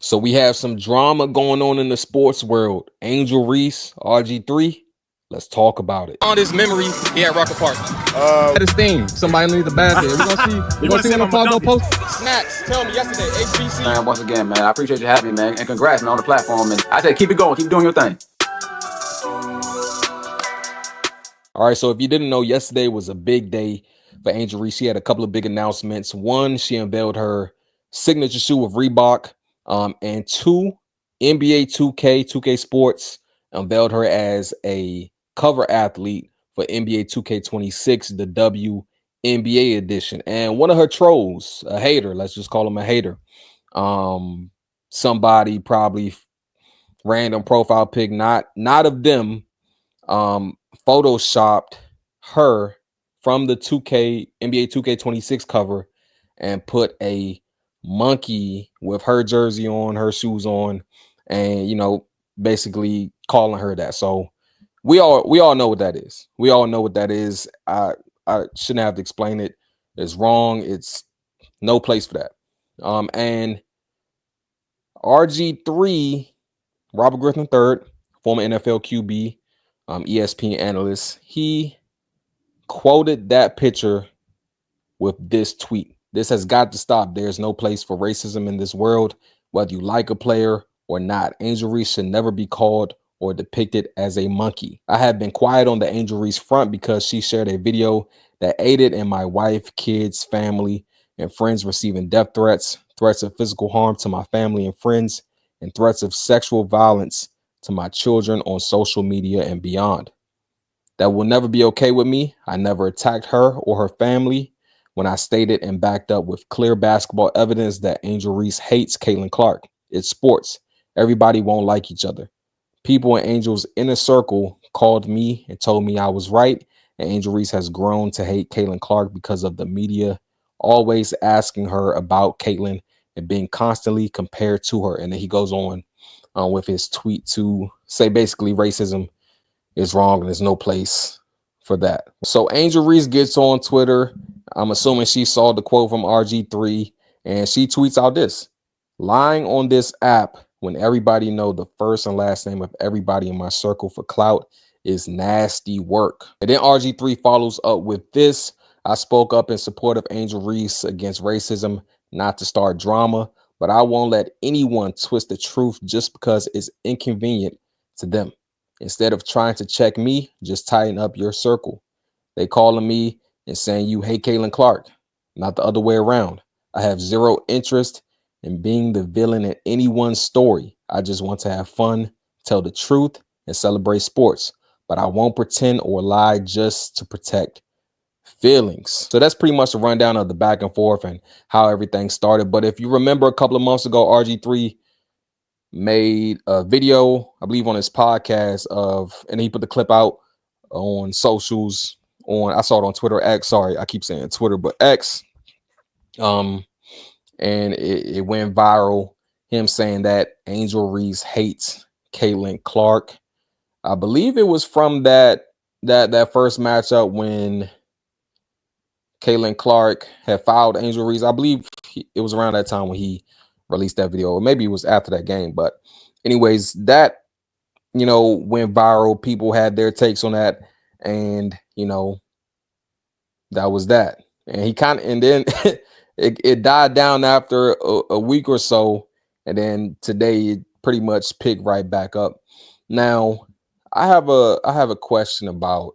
So we have some drama going on in the sports world. Angel Reese, RG3. Let's talk about it. On his memory, he had Rocket Park. His theme. Somebody needs a basket. We're gonna see one of Paul go post. Snacks. Tell me yesterday, HBC. Man, once again, man, I appreciate you having me, man, and congrats, man, on the platform. And I said, keep it going, keep doing your thing. All right, so if you didn't know, yesterday was a big day for Angel Reese. She had a couple of big announcements. One, she unveiled her signature shoe with Reebok. And two, NBA 2K Sports unveiled her as a cover athlete for NBA 2K26, the WNBA edition. And one of her trolls, a hater, let's just call him a hater. Somebody probably random profile pic, not of them, photoshopped her from the NBA 2K26 cover and put a monkey with her jersey on, her shoes on, and basically calling her that. So we all know what that is. We all know what that is. I shouldn't have to explain it. It's wrong. It's no place for that. And RG3, Robert Griffin III, former NFL QB, ESPN analyst, he quoted that picture with this tweet. This has got to stop. There's no place for racism in this world, whether you like a player or not. Angel Reese should never be called or depicted as a monkey. I have been quiet on the Angel Reese front because she shared a video that aided in my wife, kids, family, and friends receiving death threats, threats of physical harm to my family and friends, and threats of sexual violence to my children on social media and beyond. That will never be okay with me. I never attacked her or her family when I stated and backed up with clear basketball evidence that Angel Reese hates Caitlin Clark. It's sports. Everybody won't like each other. People in Angel's inner circle called me and told me I was right, and Angel Reese has grown to hate Caitlin Clark because of the media always asking her about Caitlin and being constantly compared to her. And then he goes on with his tweet to say basically racism is wrong and there's no place for that. So Angel Reese gets on Twitter. I'm assuming she saw the quote from RG3 and she tweets out this: lying on this app when everybody know the first and last name of everybody in my circle for clout is nasty work. And then RG3 follows up with this: I spoke up in support of Angel Reese against racism, not to start drama, but I won't let anyone twist the truth just because it's inconvenient to them. Instead of trying to check me, just tighten up your circle. They calling me and saying you hate Caitlin Clark, not the other way around. I have zero interest in being the villain in anyone's story. I just want to have fun, tell the truth, and celebrate sports. But I won't pretend or lie just to protect feelings. So that's pretty much a rundown of the back and forth and how everything started. But if you remember a couple of months ago, RG3 made a video, I believe on his podcast and he put the clip out on socials. I saw it on Twitter X. Sorry, I keep saying Twitter, but X. And it went viral. Him saying that Angel Reese hates Caitlin Clark. I believe it was from that first matchup when Caitlin Clark had fouled Angel Reese. I believe it was around that time when he released that video, or maybe it was after that game. But anyways, that went viral. People had their takes on that, and that was that. And then it died down after a week or so, and then today it pretty much picked right back up. Now, I have a question about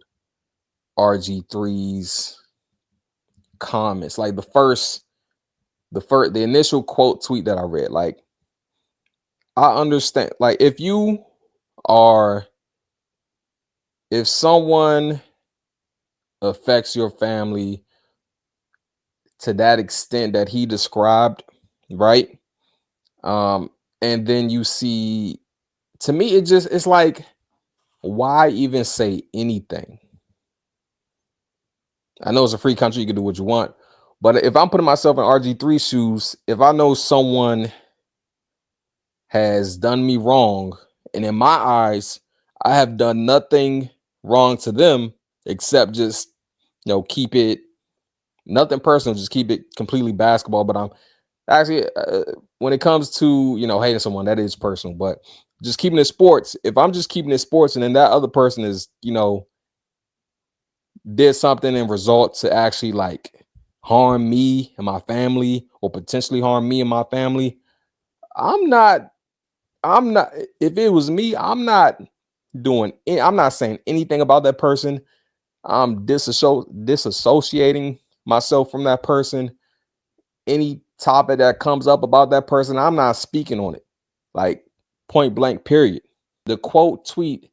RG3's comments. Like the initial quote tweet that I read. Like, I understand. Like, if someone affects your family to that extent that he described, right? And then you see, to me, it's like, why even say anything? I know it's a free country, you can do what you want, but if I'm putting myself in RG3's shoes, if I know someone has done me wrong, and in my eyes, I have done nothing wrong to them except just keep it nothing personal, just keep it completely basketball. But Actually, when it comes to, you know, hating someone, that is personal. But just keeping it sports, if I'm just keeping it sports, and then that other person is, you know, did something and result to actually like harm me and my family, or potentially harm me and my family, I'm not. I'm not. If it was me, I'm not doing. I'm not saying anything about that person. I'm disassociating myself from that person. Any topic that comes up about that person, I'm not speaking on it. Like, point blank, period. The quote tweet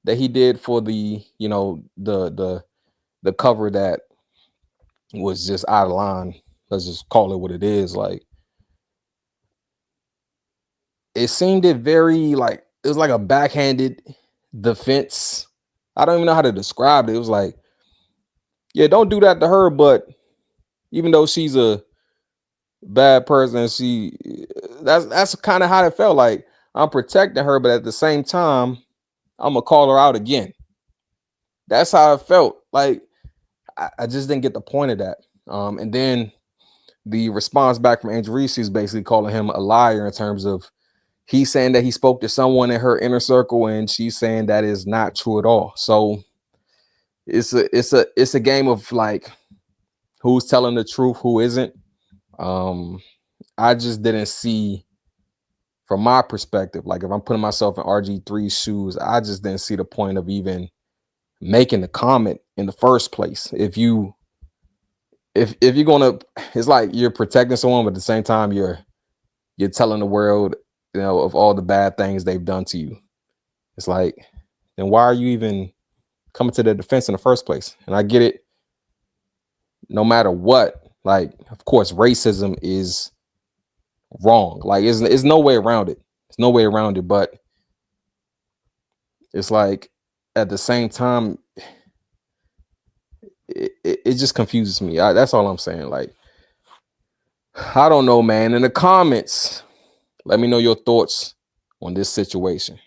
that he did for the, you know, the cover that was just out of line. Let's just call it what it is. Like, it seemed it very like it was like a backhanded defense. I don't even know how to describe it. It was like, yeah, don't do that to her, but even though she's a bad person, she that's kind of how it felt. Like, I'm protecting her, but at the same time, I'm gonna call her out again. That's how it felt. Like, I just didn't get the point of that. And then the response back from Angel Reese is basically calling him a liar, in terms of he's saying that he spoke to someone in her inner circle, and she's saying that is not true at all. So it's a game of like, who's telling the truth, who isn't. I just didn't see, from my perspective, like if I'm putting myself in RG3's shoes, I just didn't see the point of even making the comment in the first place. If you're gonna, it's like you're protecting someone, but at the same time you're telling the world, you know, of all the bad things they've done to you. It's like, then why are you even coming to their defense in the first place? And I get it, no matter what, like, of course, racism is wrong. Like, it's no way around it. There's no way around it. But it's like, at the same time, it just confuses me. That's all I'm saying. Like, I don't know, man. In the comments, let me know your thoughts on this situation.